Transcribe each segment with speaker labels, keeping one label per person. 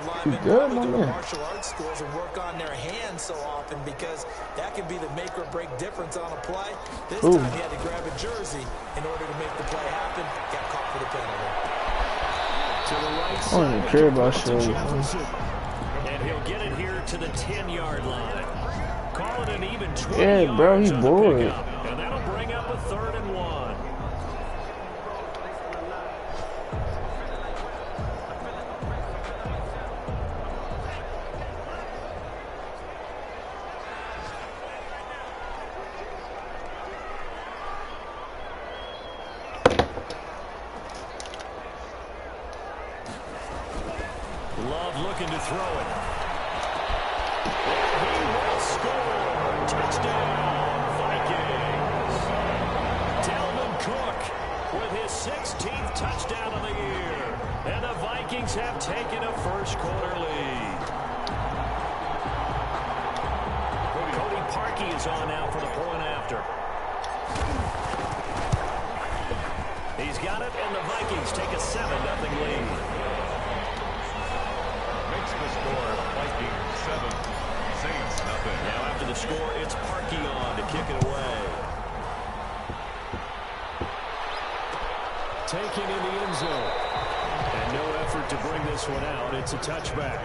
Speaker 1: defensive linemen probably go to martial arts schools and work on their hands so often because that can be the make or break difference on a play. This time he had to grab a jersey in order to make the play happen. Got caught for the penalty.
Speaker 2: To the right side.
Speaker 3: I don't even care about shows.
Speaker 2: And he'll get it here to the 10-yard line. Call it an even 20
Speaker 3: yeah, bro, he's bored.
Speaker 2: And that'll bring up a 3rd and 1. Love looking to throw it. And he will score. Touchdown, Vikings. Dalvin Cook with his 16th touchdown of the year. And the Vikings have taken a first-quarter lead. Cody Parkey is on now for the point after. He's got it, and the Vikings take a 7-0 lead.
Speaker 4: The score, Vikings 7, Saints nothing.
Speaker 2: Now after the score, it's Parkey on to kick it away. Taken in the end zone. And no effort to bring this one out. It's a touchback.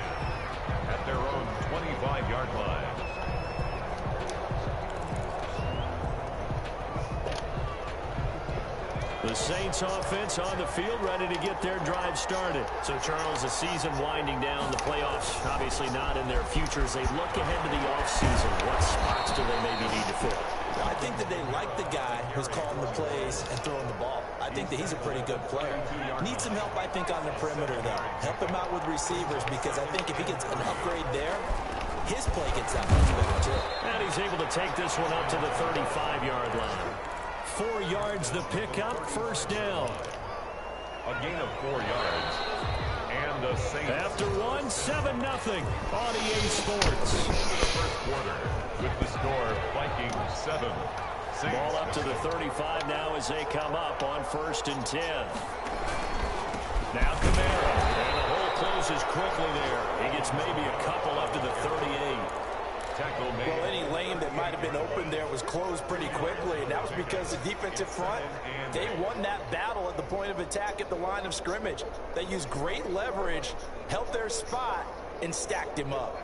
Speaker 4: At their own 25-yard line.
Speaker 2: The Saints offense on the field, ready to get their drive started. So, Charles, the season winding down, the playoffs obviously not in their future. As they look ahead to the offseason, what spots do they maybe need to fill?
Speaker 1: I think that they like the guy who's calling the plays and throwing the ball. I think that he's a pretty good player. Needs some help, I think, on the perimeter, though. Help him out with receivers, because I think if he gets an upgrade there, his play gets that much better, too.
Speaker 2: And he's able to take this one up to the 35-yard line. 4 yards the pickup, first down.
Speaker 4: A gain of 4 yards. And the Saints.
Speaker 2: After 1, 7-0 on EA Sports.
Speaker 4: First quarter with the score, Vikings 7. Saints.
Speaker 2: Ball up to the 35 now as they come up on 1st and 10. Now Kamara. And the hole closes quickly there. He gets maybe a couple up to the 38.
Speaker 1: Well, any lane that might have been open there was closed pretty quickly, and that was because the defensive front, they won that battle at the point of attack at the line of scrimmage. They used great leverage, held their spot, and stacked him up.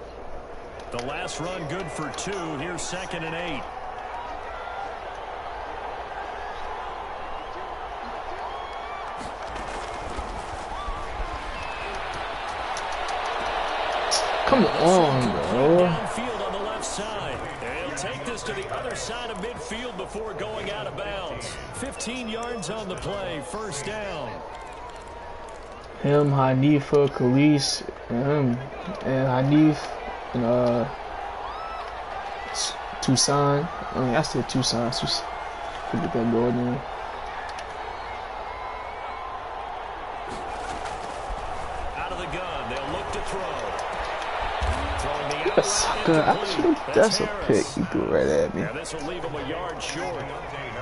Speaker 2: The last run good for 2. Here's 2nd and 8.
Speaker 3: Come on, bro.
Speaker 2: Downfield on the left side. And he'll take this to the other side of midfield before going out of bounds. 15 yards on the play, first down.
Speaker 3: Him, Hanifa, Khalees, and Hanif, and Tucson. I mean, I said Tucson. Just forget that boy name.
Speaker 2: Out of the gun, they'll look to throw.
Speaker 3: Sucker, actually, that's a pick. He threw it right at me.
Speaker 2: Now this will leave him a yard short.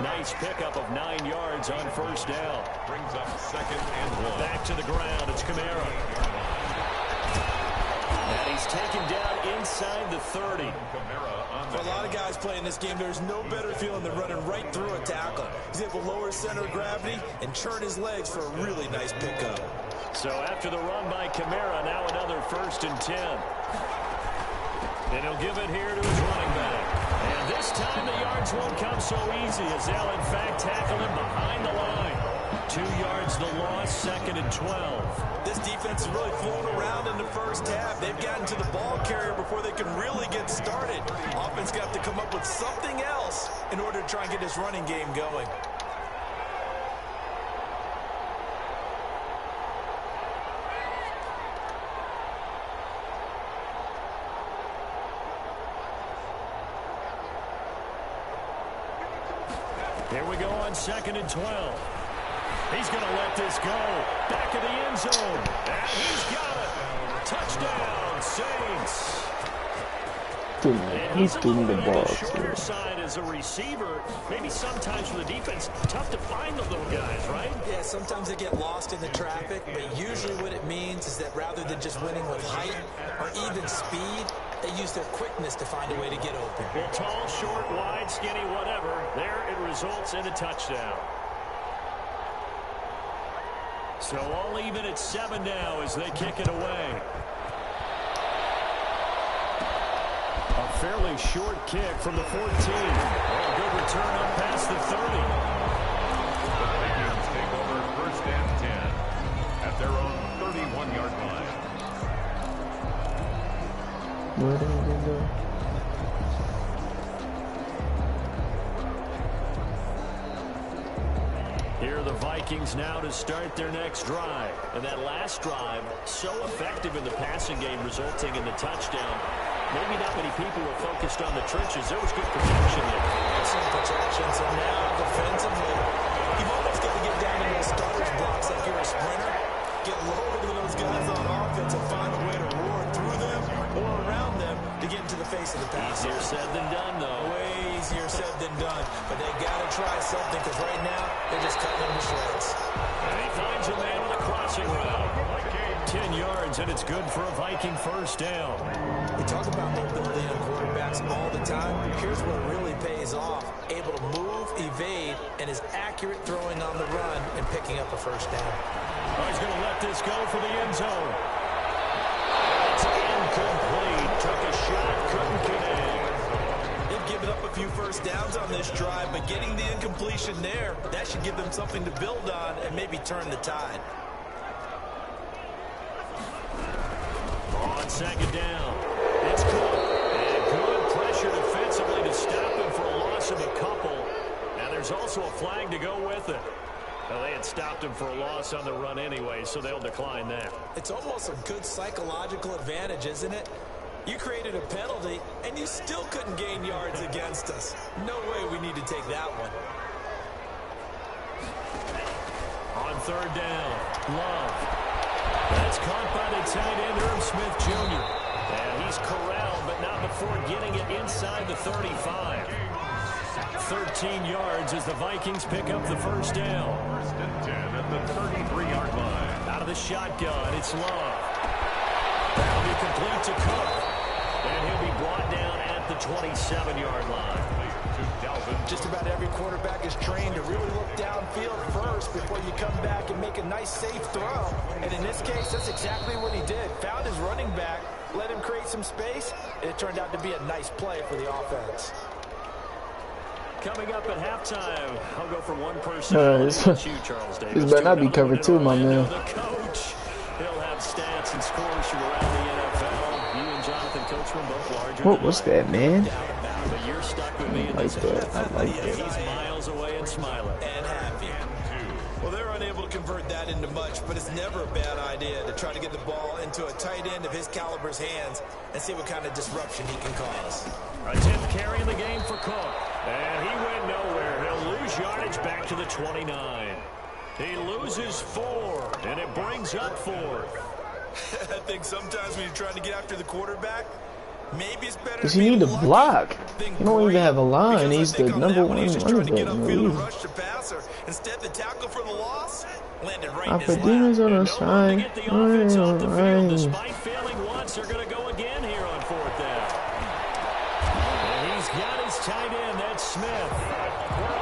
Speaker 2: Nice pickup of 9 yards on first down.
Speaker 4: Brings up 2nd and 1.
Speaker 2: Back to the ground. It's Kamara. And he's taken down inside the 30.
Speaker 1: For a lot of guys playing this game, there's no better feeling than running right through a tackle. He's able to lower his center of gravity and churn his legs for a really nice pickup.
Speaker 2: So after the run by Kamara, now another 1st and 10. And he'll give it here to his running back. And this time the yards won't come so easy as they'll in fact tackle him behind the line. 2 yards the loss, 2nd and 12.
Speaker 1: This defense is really flown around in the first half. They've gotten to the ball carrier before they can really get started. Offense got to come up with something else in order to try and get this running game going.
Speaker 2: Here we go on 2nd and 12. He's going to let this go. Back in the end zone. And he's got it. Touchdown, Saints.
Speaker 3: threw me the ball
Speaker 2: shorter
Speaker 3: too.
Speaker 2: side as a receiver. Maybe sometimes for the defense, tough to find the little guys, right?
Speaker 1: Yeah, sometimes they get lost in the traffic, but usually what it means is that rather than just winning with height or even speed, they use their quickness to find a way to get open.
Speaker 2: Well, tall, short, wide, skinny, whatever. There it results in a touchdown. So all even at 7 now as they kick it away. A fairly short kick from the 14. Oh, good return up past the 30.
Speaker 4: The Vikings take over 1st and 10 at their own 31-yard line.
Speaker 3: Where did they go?
Speaker 2: Here are the Vikings now to start their next drive. And that last drive, so effective in the passing game, resulting in the touchdown. Maybe not many people were focused on the trenches. There was good protection there.
Speaker 1: Excellent protection. So now defensively, you've almost got to get down in those starter's blocks like you're a sprinter. Get lower to those guys on offense and find a way to roar through them or around them to get into the face of the pass.
Speaker 2: Easier said than done, though.
Speaker 1: Way easier said than done. But they got to try something because right now they're just cutting them to shreds.
Speaker 2: And he finds a man with a crossing route. 10 yards, and it's good for a Viking first down.
Speaker 1: We talk about mobility on quarterbacks all the time. Here's where it really pays off. Able to move, evade, and is accurate throwing on the run and picking up a first down.
Speaker 2: Oh, he's going to let this go for the end zone. It's incomplete. Took a shot, couldn't connect.
Speaker 1: They've given up a few first downs on this drive, but getting the incompletion there, that should give them something to build on and maybe turn the tide.
Speaker 2: On 2nd down, it's Cook. And good pressure defensively to stop him for a loss of a couple. And there's also a flag to go with it. Well, they had stopped him for a loss on the run anyway, so they'll decline that.
Speaker 1: It's almost a good psychological advantage, isn't it? You created a penalty, and you still couldn't gain yards against us. No way we need to take that one.
Speaker 2: On 3rd down, Love. That's caught by the tight end, Herb Smith Jr. And he's corralled, but not before getting it inside the 35. 13 yards as the Vikings pick up the first down.
Speaker 4: 1st and 10 at the 33-yard line.
Speaker 2: Out of the shotgun, it's Love. That'll be complete to Cook. And he'll be brought down at the 27-yard line.
Speaker 1: Just about every quarterback is trained to really look downfield first before you come back and make a nice, safe throw. And in this case, that's exactly what he did. Found his running back, let him create some space, and it turned out to be a nice play for the offense.
Speaker 2: Coming up at halftime, I'll go for one person. Charles Davis.
Speaker 3: This better not be covered too, my man.
Speaker 2: The coach. He'll have stats and scores from around the NFL. You and Jonathan Coachman both larger.
Speaker 3: What was that, man?
Speaker 2: But you're stuck with me in this.
Speaker 3: I like that.
Speaker 2: He's miles away and smiling.
Speaker 1: And happy. Well, they're unable to convert that into much, but it's never a bad idea to try to get the ball into a tight end of his caliber's hands and see what kind of disruption he can cause.
Speaker 2: A 10th carry in the game for Cook. And he went nowhere. He'll lose yardage back to the 29. He loses 4, and it brings up 4th.
Speaker 1: I think sometimes when you're trying to get after the quarterback, maybe it's better.
Speaker 3: Does he need to block? He don't even have a line. He's the number 1 running back.
Speaker 1: Instead, the tackle for the loss landed right
Speaker 3: Our
Speaker 1: in his
Speaker 3: demons
Speaker 1: lap.
Speaker 3: on the side.
Speaker 2: Despite failing once, they're going to go again here on 4th down. And he's got his tight end, that's Smith.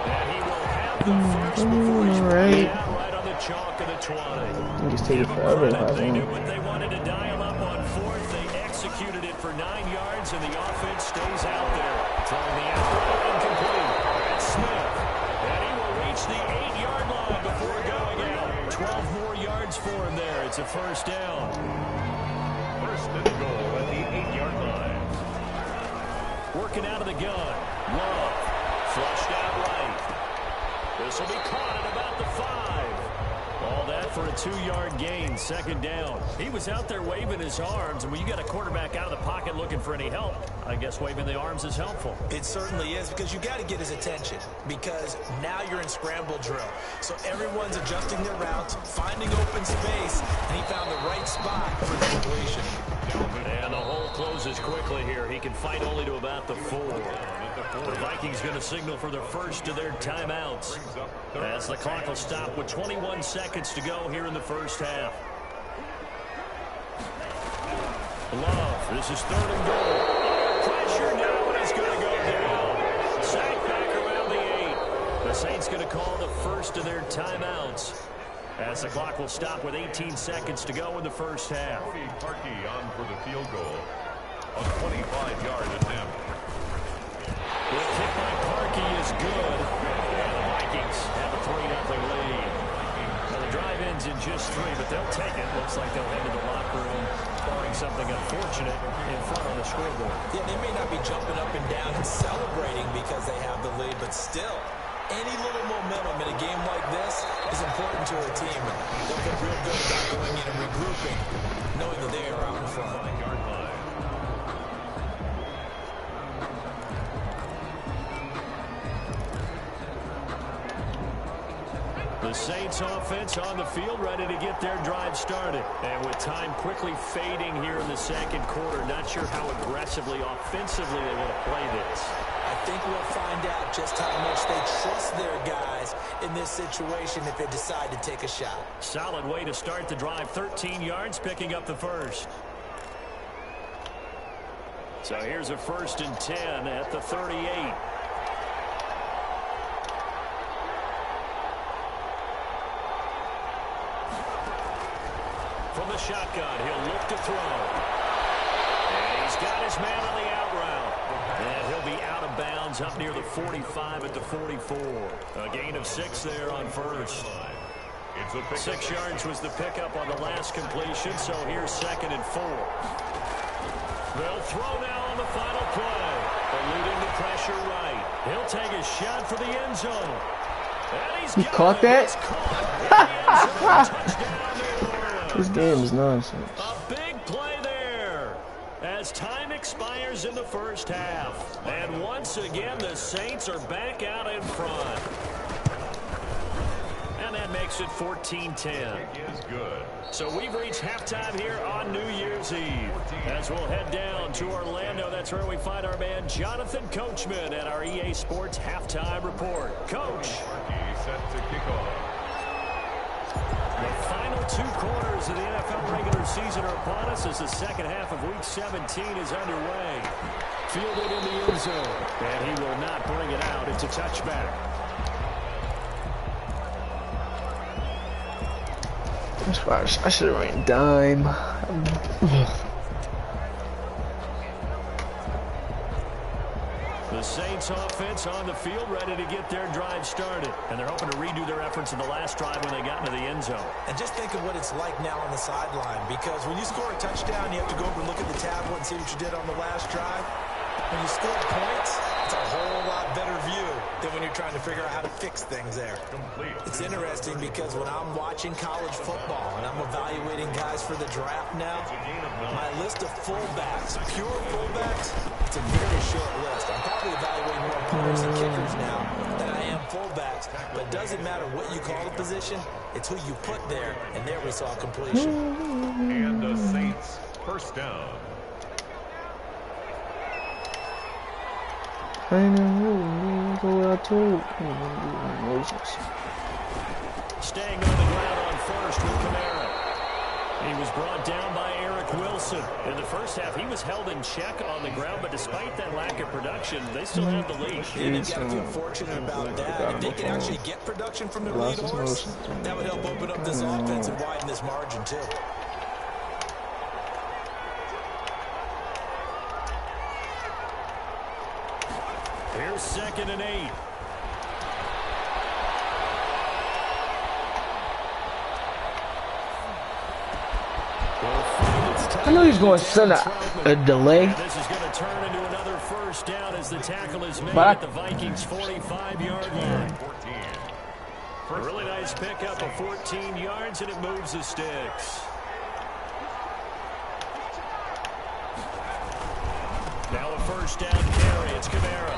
Speaker 2: And he will have the first before he's right on the chalk of the 20.
Speaker 3: Just take it forever.
Speaker 2: They knew what they wanted to dial up on 4th. They executed it for 9 yards, and the offense stays out there. Throwing the out incomplete. That's Smith. And he will reach the 8-yard line before going out. 12 more yards for him there. It's a first down.
Speaker 4: 1st and goal at the 8-yard line.
Speaker 2: Working out of the gun. Love. Flushed out right. This will be caught at about the 5. All that for a 2-yard gain, 2nd down. He was out there waving his arms, and when you got a quarterback out of the pocket looking for any help. I guess waving the arms is helpful.
Speaker 1: It certainly is, because you got to get his attention, because now you're in scramble drill. So everyone's adjusting their routes, finding open space, and he found the right spot for the completion.
Speaker 2: And the hole closes quickly here. He can fight only to about the 4. The Vikings going to signal for the first of their timeouts, as the clock will stop with 21 seconds to go here in the first half. Love, this is 3rd and goal. Pressure now, and he's going to go down. Sack back around the 8. The Saints going to call the first of their timeouts, as the clock will stop with 18 seconds to go in the first half.
Speaker 4: Parkey on for the field goal. A 25-yard attempt.
Speaker 2: The kick by Parkey is good, and the Vikings have a 3-0 lead. Now the drive ends in just 3, but they'll take it. Looks like they'll head to the locker room, barring something unfortunate in front on the scoreboard.
Speaker 1: Yeah, they may not be jumping up and down and celebrating because they have the lead, but still, any little momentum in a game like this is important to a team. They'll feel real good about going in and regrouping, knowing that they are out in front.
Speaker 2: The Saints offense on the field, ready to get their drive started. And with time quickly fading here in the second quarter, not sure how aggressively, offensively they want to play this.
Speaker 1: I think we'll find out just how much they trust their guys in this situation if they decide to take a shot.
Speaker 2: Solid way to start the drive. 13 yards, picking up the first. So here's a 1st and 10 at the 38. From the shotgun, he'll look to throw. And he's got his man on the out route. And he'll be out of bounds up near the 45 at the 44. A gain of 6 there on first. 6 yards was the pickup on the last completion, so here's 2nd and 4. They'll throw now on the final play. Eluding the pressure right. He'll take a shot for the end zone. And he's
Speaker 3: caught that?
Speaker 2: Touchdown.
Speaker 3: This game is nonsense.
Speaker 2: A big play there as time expires in the first half. And once again, the Saints are back out in front. And that makes it 14-10. So we've reached halftime here on New Year's Eve. As we'll head down to Orlando, that's where we find our man Jonathan Coachman at our EA Sports Halftime Report. Coach.
Speaker 4: Set to kick off.
Speaker 2: The final 2 quarters of the NFL regular season are upon us as the second half of Week 17 is underway. Fielded in the end zone, and he will not bring it out. It's a touchback.
Speaker 3: I should have ran dime.
Speaker 2: The Saints offense on the field, ready to get their drive started. And they're hoping to redo their efforts in the last drive when they got into the end zone.
Speaker 1: And just think of what it's like now on the sideline, because when you score a touchdown, you have to go over and look at the tablet and see what you did on the last drive. When you score points, it's a whole lot better view than when you're trying to figure out how to fix things there. It's interesting because when I'm watching college football and I'm evaluating guys for the draft now, my list of fullbacks, pure fullbacks, it's a very short list. I'm probably evaluating more punters and kickers now than I am fullbacks, but it doesn't matter what you call the position, it's who you put there, and there we saw completion.
Speaker 4: And the Saints first down.
Speaker 2: Staying on the ground on first with Kamara. He was brought down by Eric Wilson. In the first half, he was held in check on the ground, but despite that lack of production, they still have the lead.
Speaker 1: And they've got to feel fortunate about that. If they can actually get production from their lead horse, that would help open up this offense and widen this margin, too.
Speaker 2: Here's 2nd and 8.
Speaker 3: I know he's going to send a delay.
Speaker 2: This is going to turn into another first down as the tackle is made at the Vikings' 45-yard line. A really nice pickup of 14 yards, and it moves the sticks. Now a first down carry. It's Kamara.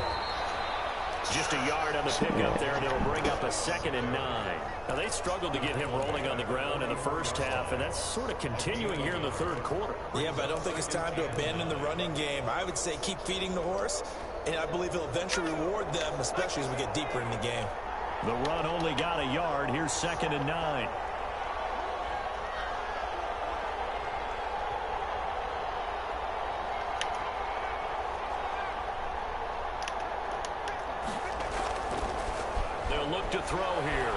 Speaker 2: Just a yard on the pickup there, and it'll bring up a 2nd and 9. Now, they struggled to get him rolling on the ground in the first half, and that's sort of continuing here in the third quarter.
Speaker 1: Yeah, but I don't think it's time to abandon the running game. I would say keep feeding the horse, and I believe he'll eventually reward them, especially as we get deeper in the game.
Speaker 2: The run only got a yard. Here's 2nd and 9. They'll look to throw here.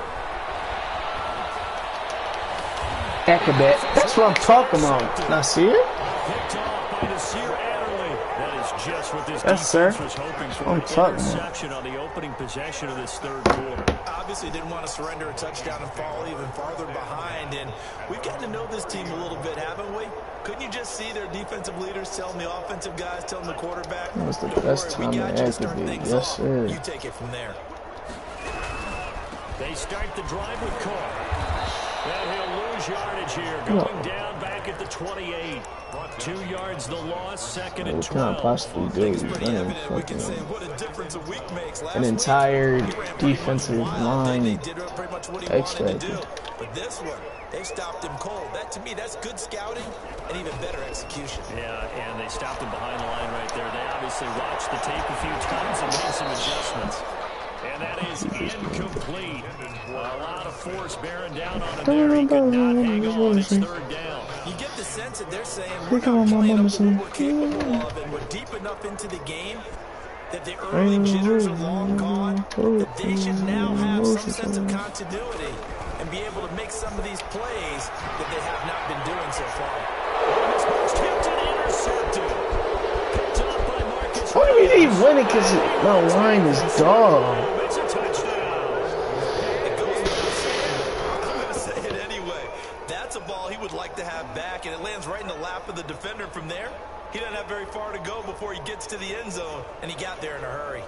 Speaker 3: That's what I'm talking about. Now see it?
Speaker 2: Picked off by Nasir Adderley. That is just what this
Speaker 3: Yes, sir.
Speaker 2: defense was hoping for.
Speaker 3: I'm talking about.
Speaker 2: Interception on the opening possession of this third quarter.
Speaker 1: Obviously didn't want to surrender a touchdown and fall even farther behind, and we've gotten to know this team a little bit, haven't we? Couldn't you just see their defensive leaders telling the offensive guys, telling the quarterback,
Speaker 3: That was the
Speaker 1: "Don't
Speaker 3: best
Speaker 1: worry, we
Speaker 3: time
Speaker 1: got
Speaker 3: to
Speaker 1: you to start
Speaker 3: activate.
Speaker 1: things
Speaker 3: Yes,
Speaker 1: off.
Speaker 3: sir.
Speaker 1: You take it from there."
Speaker 2: They start the drive with Cook. And he'll lose yardage here, going down back at the 28. 2 yards the loss, 2nd and
Speaker 3: What can I
Speaker 2: 12.
Speaker 3: possibly do?
Speaker 1: It's pretty
Speaker 3: Running
Speaker 1: evident we can say
Speaker 3: fucking
Speaker 1: what a difference a week makes. Last
Speaker 3: an
Speaker 1: week,
Speaker 3: entire
Speaker 1: he ran pretty
Speaker 3: defensive
Speaker 1: much wild.
Speaker 3: line
Speaker 1: They did pretty much what he wanted to
Speaker 3: X-factor.
Speaker 1: do. But this one, they stopped him cold. That, to me, that's good scouting and even better execution.
Speaker 2: Yeah, and they stopped him behind the line right there. They obviously watched the tape a few times and made some adjustments. And that is incomplete. A lot of force bearing down on him there. He could not hang on. It's 3rd down.
Speaker 1: You get the sense that they're saying we're not playing up to what we're capable of, and we're deep enough into the game that the early jitters are long gone, that they should now have some sense of continuity and be able to make some of these plays that they have not been doing so far.
Speaker 2: Tipped and intercepted. Picked off by Marcus.
Speaker 3: What do you mean he's winning? Because my line is dog.
Speaker 2: It's a touchdown.
Speaker 1: It goes without saying, but I'm going to say it anyway. That's a ball he would like to have back, and it lands right in the lap of the defender from there. He doesn't have very far to go before he gets to the end zone, and he got there in a hurry.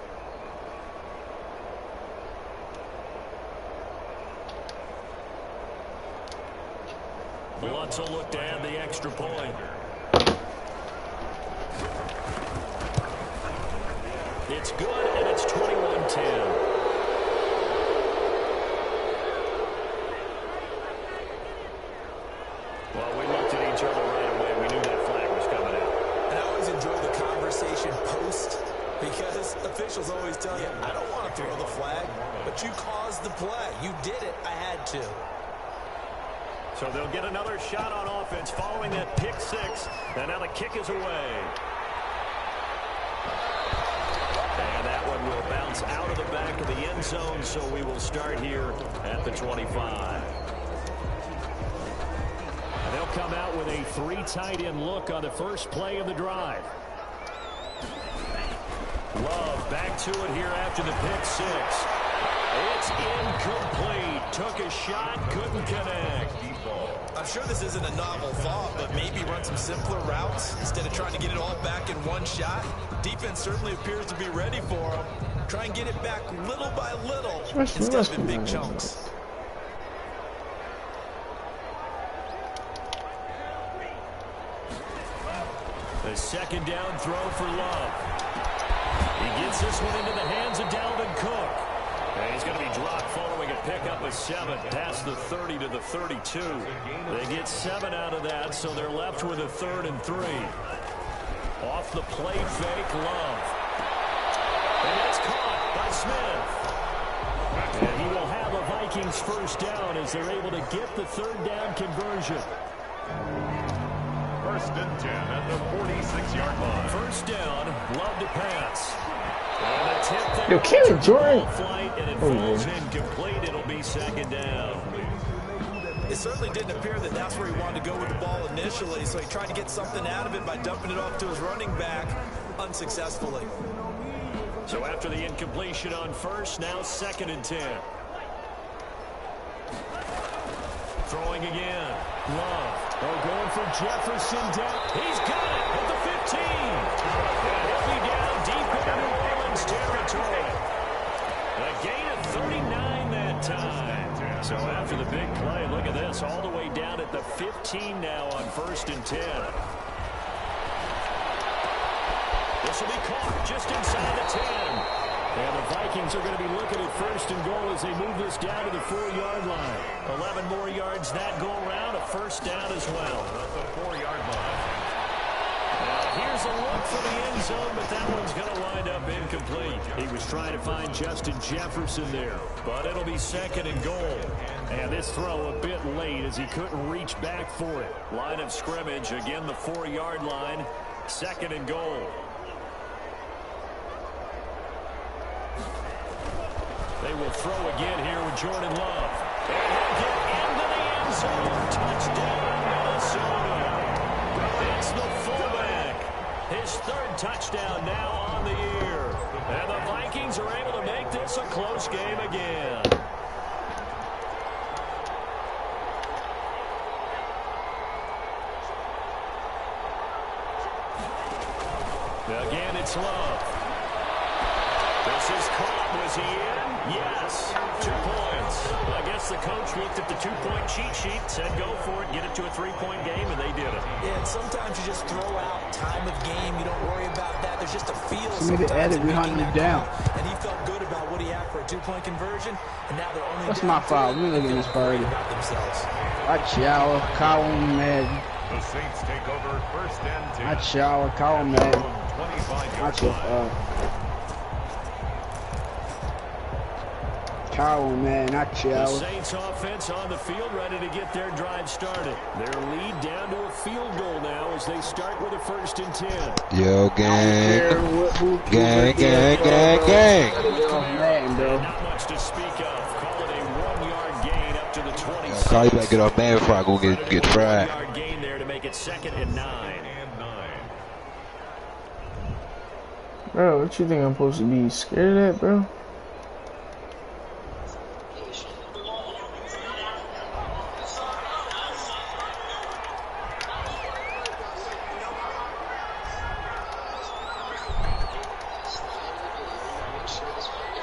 Speaker 2: Lutz will look to add the extra point. It's good, and it's 21-10. Well, we looked at each other right away. We knew that flag was coming out.
Speaker 1: And I always enjoy the conversation post, because officials always tell you, I don't want to throw the flag, but you caused the play. You did it. I had to.
Speaker 2: So they'll get another shot on offense following that pick 6. And now the kick is away. And that one will bounce out of the back of the end zone, so we will start here at the 25. And they'll come out with a 3 tight end look on the first play of the drive. Love back to it here after the pick 6. It's incomplete. Took a shot, couldn't connect.
Speaker 1: I'm sure this isn't a novel thought, but maybe run some simpler routes instead of trying to get it all back in one shot. Defense certainly appears to be ready for him. Try and get it back little by little instead of in big chunks.
Speaker 2: The 2nd down throw for Love. He gets this one into the hands of Dalvin Cook. And he's going to be dropped following a pickup of 7 past the 30 to the 32. They get 7 out of that, so they're left with a 3rd and 3. Off the play fake, Love. And that's caught by Smith. And he will have a Vikings first down as they're able to get the 3rd down conversion.
Speaker 4: 1st and 10 at the 46-yard line.
Speaker 2: First down, Love to pass. And a tip there.
Speaker 3: Yo, Kevin Jordan.
Speaker 2: Flight, and it falls incomplete. It'll be 2nd down.
Speaker 1: It certainly didn't appear that that's where he wanted to go with the ball initially, so he tried to get something out of it by dumping it off to his running back unsuccessfully.
Speaker 2: So after the incompletion on first, now 2nd and 10. Throwing again. Love. Oh, going for Jefferson down. He's got it at the 15. And he'll be down deep into New Orleans territory. A gain of 39 that time. So after the big play, look at this. All the way down at the 15 now on 1st and 10. This will be caught just inside the 10. And the Vikings are going to be looking at first and goal as they move this down to the 4-yard line. 11 more yards that go around, a first down as well.
Speaker 4: At the 4-yard line.
Speaker 2: Here's a look for the end zone, but that one's going to wind up incomplete. He was trying to find Justin Jefferson there, but it'll be second and goal. And this throw a bit late as he couldn't reach back for it. Line of scrimmage, again the 4-yard line, second and goal. They will throw again here with Jordan Love. And he'll get into the end zone. Touchdown, Minnesota. It's the fullback. His third touchdown now on the year. And the Vikings are able to make this a close game again. Again, it's Love. This is caught. Was he in? Yes. 2 points. I guess the coach looked at the 2-point cheat sheet, said go for it, get it to a 3-point game, and they did it.
Speaker 1: Yeah, and sometimes you just throw out time of game. You don't worry about that. There's just a feel.
Speaker 5: Somebody added, we hunting it down.
Speaker 1: And he felt good about what he had for a 2-point conversion, and now they're only.
Speaker 5: That's my foul. We're looking at this party. Watch out, Kyle Madden.
Speaker 4: The Saints take over first and 10.
Speaker 5: Watch out, Kyle Madden. Watch out. Kyle, man, not
Speaker 2: The
Speaker 5: Chow.
Speaker 2: Saints offense on the field, ready to get their drive started. Their lead down to a field goal now as they start with a first and 10.
Speaker 6: Yo, gang. Gang, gang, gang, gang.
Speaker 2: Not much to speak of. Call it a 1-yard gain up to the 26.
Speaker 6: Call you better get off man before I go get fried.
Speaker 2: 1-yard gain there to make it second and 9.
Speaker 3: Bro, what you think I'm supposed to be scared of that, bro?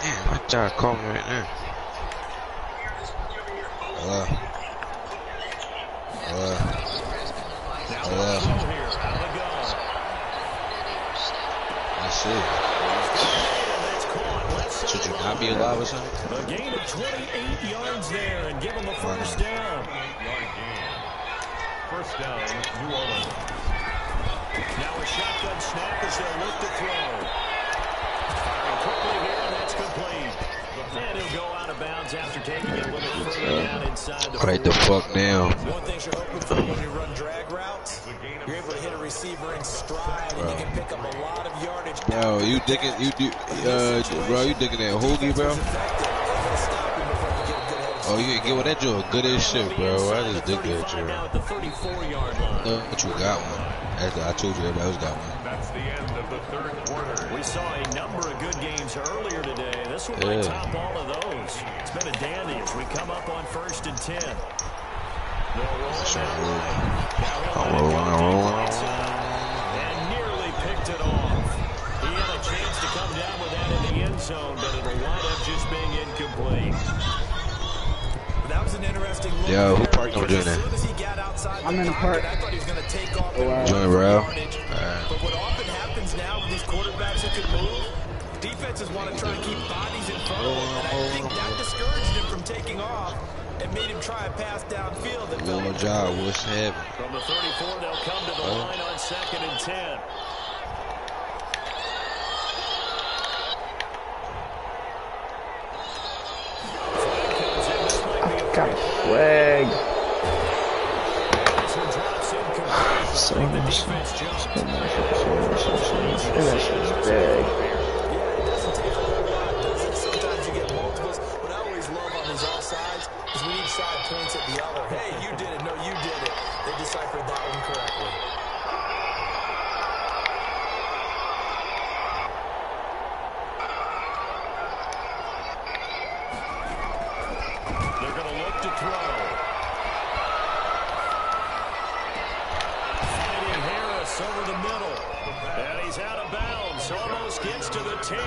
Speaker 6: Damn, my job calling me right now. Hello. That's it. Should you not be alive or something?
Speaker 2: A gain of 28 yards there and give them a first down.
Speaker 4: 8-yard gain. First down, New Orleans.
Speaker 2: Now a shotgun snap as they'll look to throw. Firing quickly here, and that's complete. And he'll go out of bounds after taking it a little further down inside the
Speaker 6: Right the fuck now.
Speaker 1: One thing you're hoping for when you run drag routes, you're able to hit a receiver in stride, and you can pick up a lot of yardage.
Speaker 6: Bro, you digging that hoagie, bro? Oh, you can get what that joint good as shit, bro. I just dig that joint. But you got one. I told you everybody else got one.
Speaker 4: That's the end of the third quarter.
Speaker 2: We saw a number of good games earlier today. This one might top all of those. It's been a dandy as we come up on first and 10. And nearly picked it off. He had a chance to come down with that in the end zone, but it'll wind up just being incomplete.
Speaker 1: That was an interesting look.
Speaker 6: Yo, who parked over doing that?
Speaker 5: I'm in the park.
Speaker 1: I thought he was going to take off
Speaker 6: Join Rail.
Speaker 1: But what often happens now with these quarterbacks who can move, defenses want to try to keep bodies in front of them. And I think that discouraged him from taking off and made him try a pass downfield.
Speaker 6: Little job, what's happening?
Speaker 2: From the 34, they'll come to the line on second and 10.
Speaker 3: Got a flag. So much. And that shit's big.
Speaker 1: Yeah, it doesn't take a whole lot, does it? Sometimes you get multiples. What I always love on these offsides is when each side points at the other. Hey, you did it. No, you did it. They deciphered that one correctly.
Speaker 2: They're going to look to throw. Finding Harris over the middle. And he's out of bounds. Almost gets to the 10.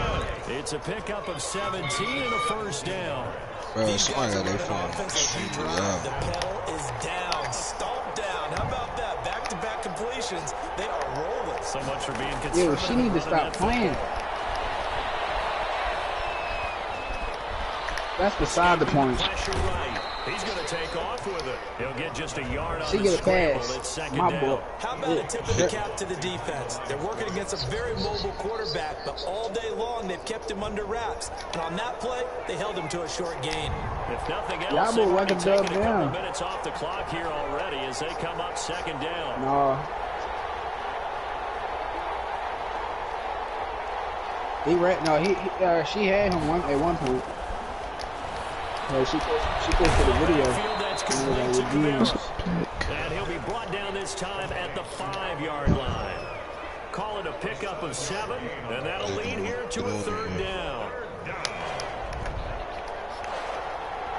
Speaker 2: It's a pickup of 17 and a first down.
Speaker 6: Bro, somebody got their phone.
Speaker 1: The pedal is down. Stomp down. How about that? Back-to-back completions. They are rolling.
Speaker 2: So much for being conservative.
Speaker 5: Yo, she need to stop playing. That's beside the point.
Speaker 2: He's going to take off with it. He'll get just a yard on
Speaker 5: she
Speaker 2: the
Speaker 5: get a
Speaker 2: scramble.
Speaker 5: pass.
Speaker 2: It's second
Speaker 5: My
Speaker 2: down.
Speaker 5: boy.
Speaker 1: How about a tip of the cap to the defense? They're working against a very mobile quarterback, but all day long they've kept him under wraps. And on that play, they held him to a short gain.
Speaker 2: If nothing else, they've already taken a couple minutes off the clock here already as they come up second down.
Speaker 5: No. She had him at one point. She posted a video.
Speaker 2: And he'll be brought down this time at the 5-yard line. Call it a pickup of 7, and that'll lead here to a third down.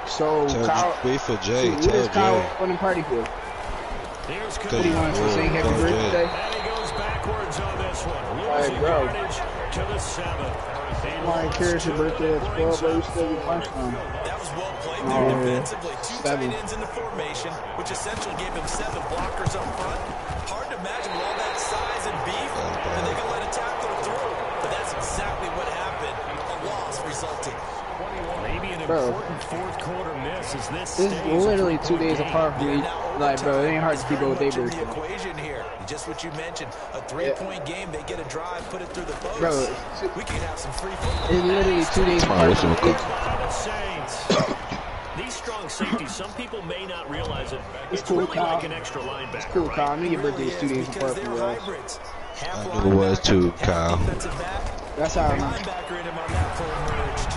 Speaker 5: So, Kyle,
Speaker 6: wait for Jay.
Speaker 5: what is Kyle on the party for?
Speaker 2: Here's
Speaker 5: What do you want to sing happy birthday?
Speaker 2: And he goes backwards on this one.
Speaker 5: Alright, bro.
Speaker 2: To the 7.
Speaker 5: Why cares your birthday at 12, but you still get punched on?
Speaker 1: That was well played there defensively. 2 tight ends in the formation, which essentially gave him 7 blockers up front. Hard to imagine with all that size and beef that they can let a tackler through. But that's exactly what happened. A loss resulted.
Speaker 2: Maybe an important fourth quarter miss as this
Speaker 5: is literally 2 days apart from each. Like, bro, it ain't hard to keep up with their birthday.
Speaker 1: Equation here. Just what you mentioned. A 3-point game, they get a drive, put it through the post.
Speaker 5: Bro,
Speaker 1: we can have some free football.
Speaker 5: It's literally 2 days apart from each.
Speaker 2: These strong safeties, some people may not realize it.
Speaker 5: It's cool,
Speaker 2: really
Speaker 5: Kyle.
Speaker 2: like an extra linebacker.
Speaker 5: It's cool, Kyle. I knew your birthday is 2 days apart from yours.
Speaker 6: I knew it was too, Kyle.
Speaker 5: That's how I know.
Speaker 1: Linebacker in him on that play emerged.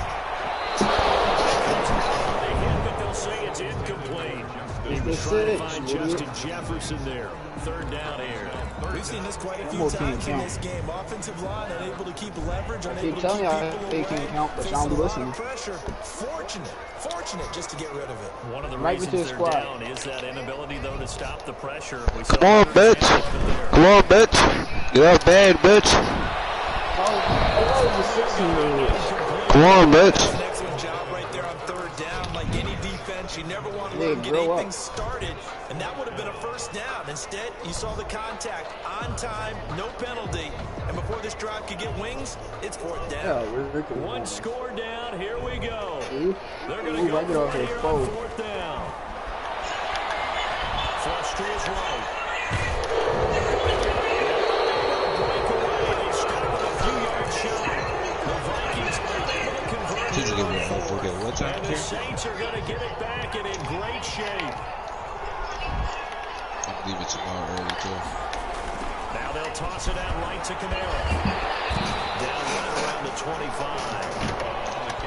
Speaker 2: They hit, but they'll say it's incomplete. He was trying to find Justin Jefferson there. Third down here.
Speaker 1: We've seen this quite a few times in this game. Offensive line unable to keep leverage, unable to keep people
Speaker 5: they can count, but y'all be listening.
Speaker 1: Pressure. Fortunate just to get rid of it.
Speaker 2: One of the reasons they're down is that inability, though, to stop the pressure.
Speaker 6: Come on, bitch. Come on, bitch. Get off bad, bitch. Come on, bitch.
Speaker 1: An excellent job right there on third down. Like any defense, you never want to let them get anything started, and that would have been a first down. Instead, you saw the contact on time, no penalty, and before this drive could get wings, it's fourth down.
Speaker 2: One score down. Here we go. They're going to
Speaker 5: go
Speaker 2: right here on fourth down. Frustry is right. Breakaway. They start with a few yards shy. The Vikings are able to convert it. And the Saints are going to get it back and in great shape.
Speaker 6: I'll leave it tomorrow early, too.
Speaker 2: Now they'll toss it out right to Kamara. Down right around the 25.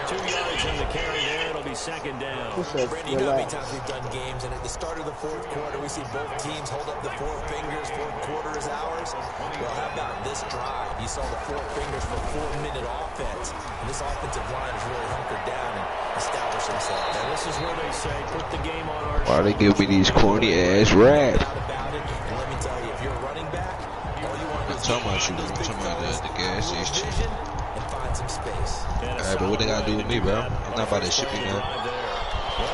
Speaker 2: 2 yards on the carry there. It'll be second down.
Speaker 1: Brandon, you know how many times we've done games, and at the start of the fourth quarter, we see both teams hold up the 4 fingers. Fourth quarter is ours. Well, how about this drive? You saw the 4 fingers for 4-minute offense. And this offensive line is really hunkered down and established themselves.
Speaker 2: And this is where they say, put the game on our
Speaker 6: Why they give me these corny-ass raps?
Speaker 1: About it. And let me tell you, if you're a running back, all you want to do is
Speaker 6: I'm talking about the gas station.
Speaker 1: and find some space.
Speaker 6: Alright, but what they gotta do with me, bro? I'm not about to ship you, man.
Speaker 2: One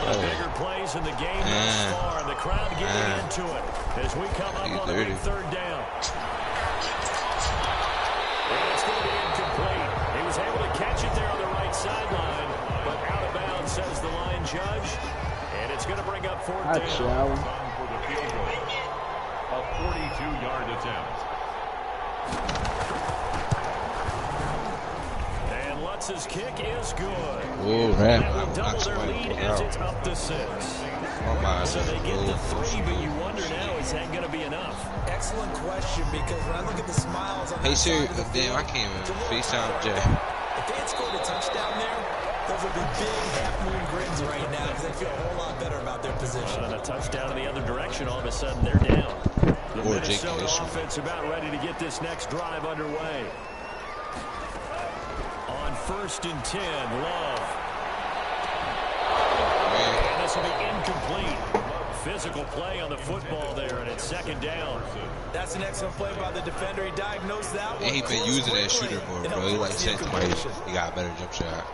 Speaker 2: of the bigger plays in the game thus far, and the crowd getting into it as we come up on a third down. And it's going to be incomplete. He was able to catch it there on the right sideline, but out of bounds, says the line judge. And it's going to bring up fourth down.
Speaker 4: For the field goal. A 42-yard attempt.
Speaker 2: And Lutz's kick is good.
Speaker 6: Oh,
Speaker 2: man. That will double their lead as it's up to 6. So they get the 3, but you wonder now, is that going to be enough?
Speaker 1: Excellent question, because when I look at the smiles on
Speaker 6: Hey,
Speaker 1: that
Speaker 6: Siri,
Speaker 1: side of the
Speaker 6: damn,
Speaker 1: field,
Speaker 6: I can't even FaceTime Jay.
Speaker 1: if they had scored a touchdown there, those would be big half-moon grins right now because they feel a whole lot better about their position.
Speaker 2: And a touchdown in the other direction, all of a sudden they're down. The Minnesota offense about ready to get this next drive underway. On 1st and 10, Love. And this will be incomplete. Physical play on the football there, and it's second down.
Speaker 1: That's an excellent play by the defender. He diagnosed that one.
Speaker 6: And he been using that shooter more, bro. He like said somebody, he got a better jump shot.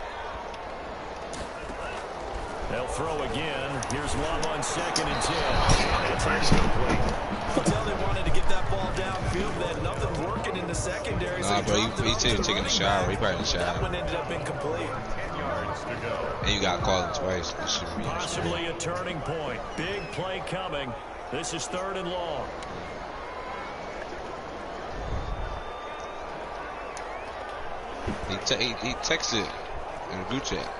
Speaker 2: They'll throw again. Here's Love on 2nd and 10. It's incomplete.
Speaker 1: You can tell they wanted to get that ball downfield. They had nothing working the secondary.
Speaker 6: Nah, bro, he taking a shower. He probably in the shower.
Speaker 1: That one ended up incomplete.
Speaker 4: 10 yards to go.
Speaker 6: And you got called twice. This should be
Speaker 2: possibly a turning point. Big play coming. This is 3rd and long.
Speaker 6: He texted in a group chat.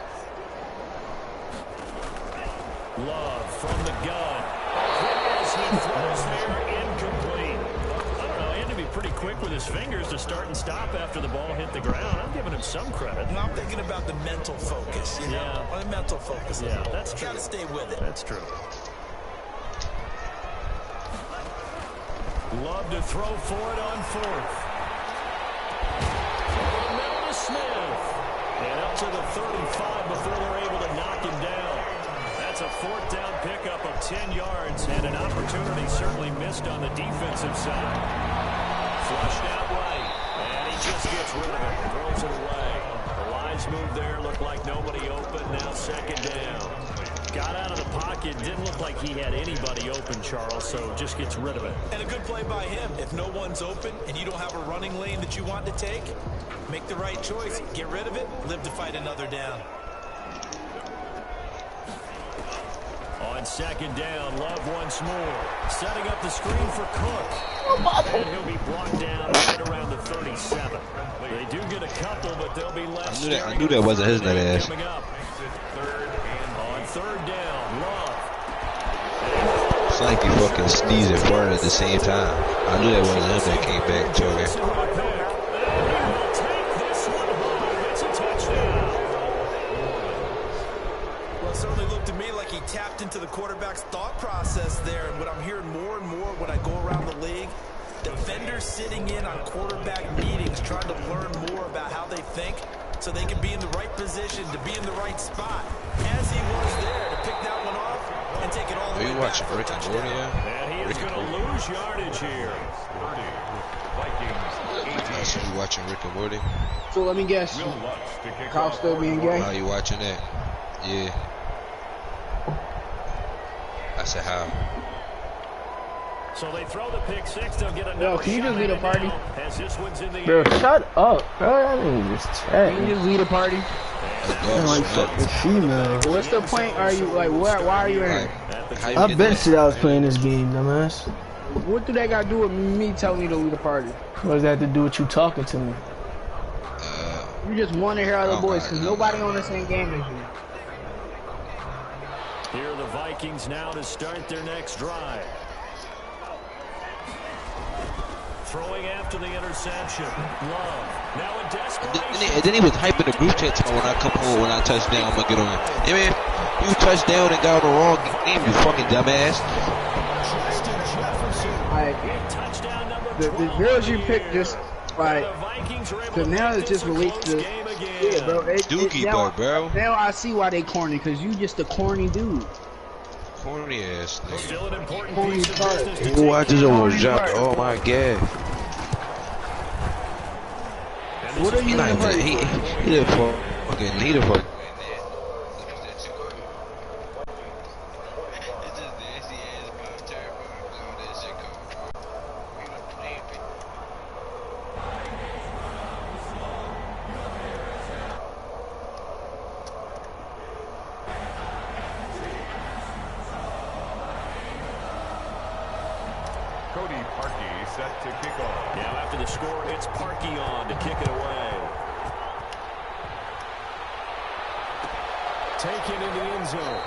Speaker 2: Love from the gun. As he throws there, incomplete. I don't know, he had to be pretty quick with his fingers to start and stop after the ball hit the ground. I'm giving him some credit.
Speaker 1: And I'm thinking about the mental focus. You know? The mental focus.
Speaker 2: Yeah, that's true.
Speaker 1: Got to stay with it.
Speaker 2: That's true. Love to throw for it on 4th. Smith. And up to the 35 before they're able to knock him down. That's a 4th down pickup of 10 yards and an opportunity certainly missed on the defensive side. Flushed out right. And he just gets rid of it. Throws it away. The lines move there. Looked like nobody open. Now 2nd down. Got out of the pocket. Didn't look like he had anybody open, Charles, so just gets rid of it.
Speaker 1: And a good play by him. If no one's open and you don't have a running lane that you want to take, make the right choice. Get rid of it. Live to fight another down.
Speaker 2: On 2nd down, Love once more. Setting up the screen for Cook. And he'll be brought down right around the 37. They do get a couple, but they'll be less.
Speaker 6: I knew that wasn't his net ass.
Speaker 2: On 3rd down, Love.
Speaker 6: It's like you fucking sneeze and fart at the same time. I knew that wasn't him that came back jogging.
Speaker 1: Tapped into the quarterback's thought process there, and what I'm hearing more and more when I go around the league, defenders sitting in on quarterback meetings trying to learn more about how they think so they can be in the right position to be in the right spot, as he was there to pick that one off and take it all the way back for a touchdown.
Speaker 2: And he is going to lose yardage here.
Speaker 6: I see you watching Rick and Morty.
Speaker 5: So let me guess, Kyle still being gay?
Speaker 6: How you watching that? Yeah. I said how.
Speaker 2: So they throw the pick 6. They'll get another.
Speaker 5: Yo, can you just lead a party?
Speaker 2: As this one's in the
Speaker 3: Bro,
Speaker 2: air.
Speaker 3: shut up, bro. I didn't just chat.
Speaker 5: Can you just lead a party?
Speaker 3: Like fucking female.
Speaker 5: What's the point? Are you like why are you in?
Speaker 3: I bet shit I was playing this game, dumbass.
Speaker 5: What do that got to do with me telling you to lead a party?
Speaker 3: What does that have to do with you talking to me?
Speaker 5: You just want to hear other boys because nobody on the same game as you.
Speaker 2: Here are the Vikings now to start their next drive. Throwing after the interception. Love. Now a desperation.
Speaker 6: And then he was hyping the group chat when I come home, when I touch down, I'm going to get on. Hey, man, you touched down and got on the wrong game, you fucking dumbass.
Speaker 5: The girls you picked just, like, because now it's just released to, yeah, bro.
Speaker 6: Dookie, bro.
Speaker 5: Now I see why they corny, because you just a corny dude.
Speaker 6: Corny ass nigga.
Speaker 2: Still an important
Speaker 5: Corny
Speaker 2: piece of
Speaker 5: part.
Speaker 2: business to
Speaker 6: Oh, I
Speaker 2: take.
Speaker 6: just almost jumped. Oh, my God.
Speaker 5: What are you
Speaker 6: Nah,
Speaker 5: doing?
Speaker 6: he the fucking, he the fuck.
Speaker 4: Set to kick off.
Speaker 2: Now after the score, it's Parkey on to kick it away. Taken into the end zone.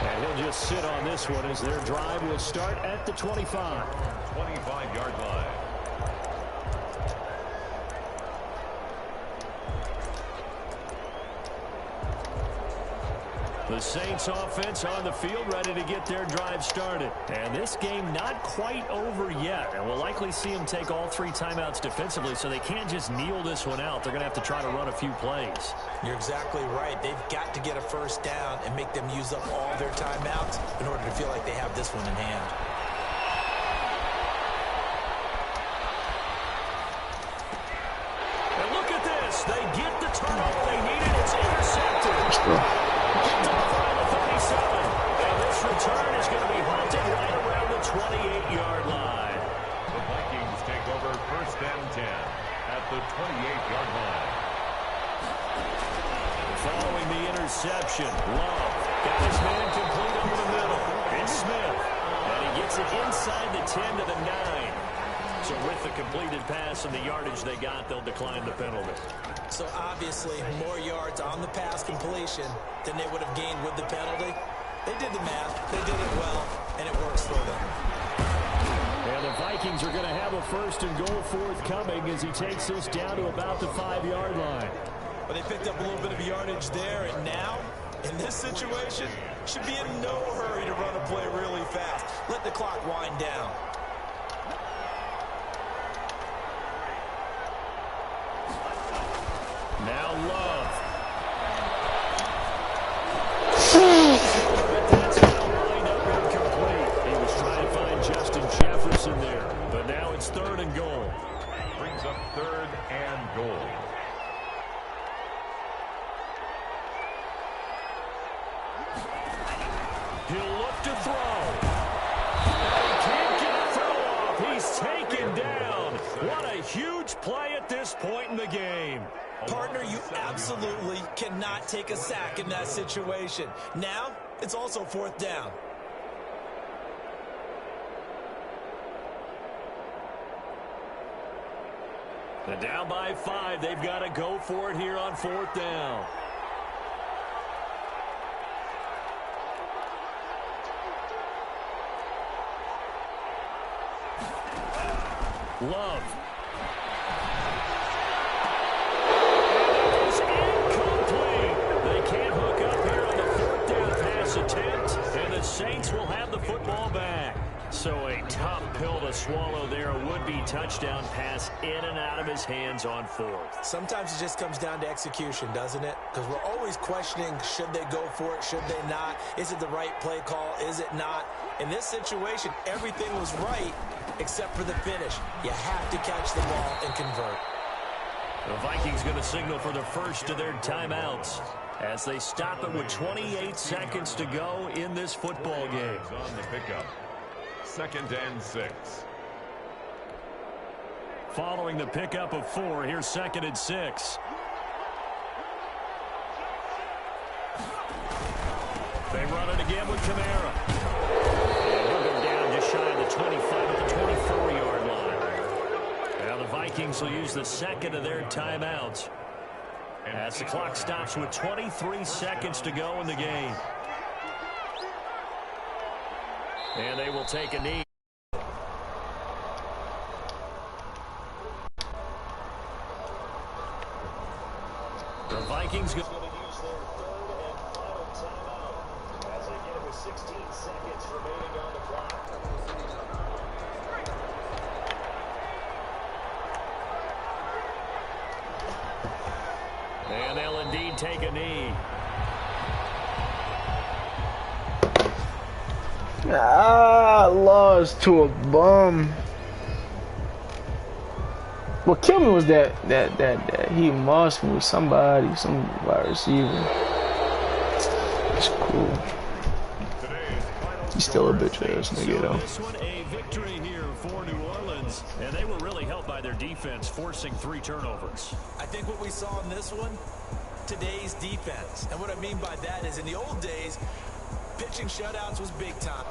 Speaker 2: And he'll just sit on this one as their drive will start at the 25.
Speaker 4: 25-yard line.
Speaker 2: The Saints offense on the field ready to get their drive started. And this game not quite over yet. And we'll likely see them take all 3 timeouts defensively, so they can't just kneel this one out. They're going to have to try to run a few plays.
Speaker 1: You're exactly right. They've got to get a first down and make them use up all their timeouts in order to feel like they have this one in hand.
Speaker 2: And look at this. They get the turnover they needed. It's intercepted. Return is going to be hunted right around the 28-yard line.
Speaker 4: The Vikings take over 1st and 10. the 28-yard line.
Speaker 2: Following the interception, Love got his man complete over the middle. It's Smith, and he gets it inside the 10 to the 9. So with the completed pass and the yardage they got, they'll decline the penalty.
Speaker 1: So obviously more yards on the pass completion than they would have gained with the penalty. They did the math, they did it well, and it works for them.
Speaker 2: And the Vikings are going to have a first and goal forthcoming as he takes this down to about the 5-yard line.
Speaker 1: But they picked up a little bit of yardage there, and now, in this situation, should be in no hurry to run a play really fast. Let the clock wind down.
Speaker 2: Now Love. That's going to wind up incomplete. He was trying to find Justin Jefferson there, but now it's 3rd and goal.
Speaker 4: Brings up 3rd and goal.
Speaker 2: He'll look to throw. He can't get a throw off. He's taken down. What a huge play at this point in the game.
Speaker 1: Partner, you absolutely cannot take a sack in that situation. Now, it's also 4th down.
Speaker 2: And down by 5, they've got to go for it here on 4th down. Love. And the Saints will have the football back. So a tough pill to swallow there. A would-be touchdown pass in and out of his hands on 4th.
Speaker 1: Sometimes it just comes down to execution, doesn't it? Because we're always questioning, should they go for it, should they not? Is it the right play call, is it not? In this situation, everything was right except for the finish. You have to catch the ball and convert.
Speaker 2: The Vikings going to signal for the first of their timeouts as they stop it with 28 seconds to go in this football game.
Speaker 4: On the pickup. 2nd and 6.
Speaker 2: Following the pickup of 4, here's 2nd and 6. They run it again with Kamara. And he'll go down just shy of the 25 at the 24-yard line. Now the Vikings will use the second of their timeouts as the clock stops with 23 seconds to go in the game. And they will take a knee. The Vikings going to use their 3rd and final timeout as they get it with 16 seconds remaining on the clock. And they'll indeed take a knee.
Speaker 3: Lost to a bum. What killed me was that he must with somebody, some wide receiver. It's cool. He's still a bitch ass nigga though.
Speaker 2: This one a victory here for New Orleans, and they were really helped by their defense, forcing 3 turnovers.
Speaker 1: I think what we saw in this one, today's defense. And what I mean by that is in the old days, pitching shutouts was big time.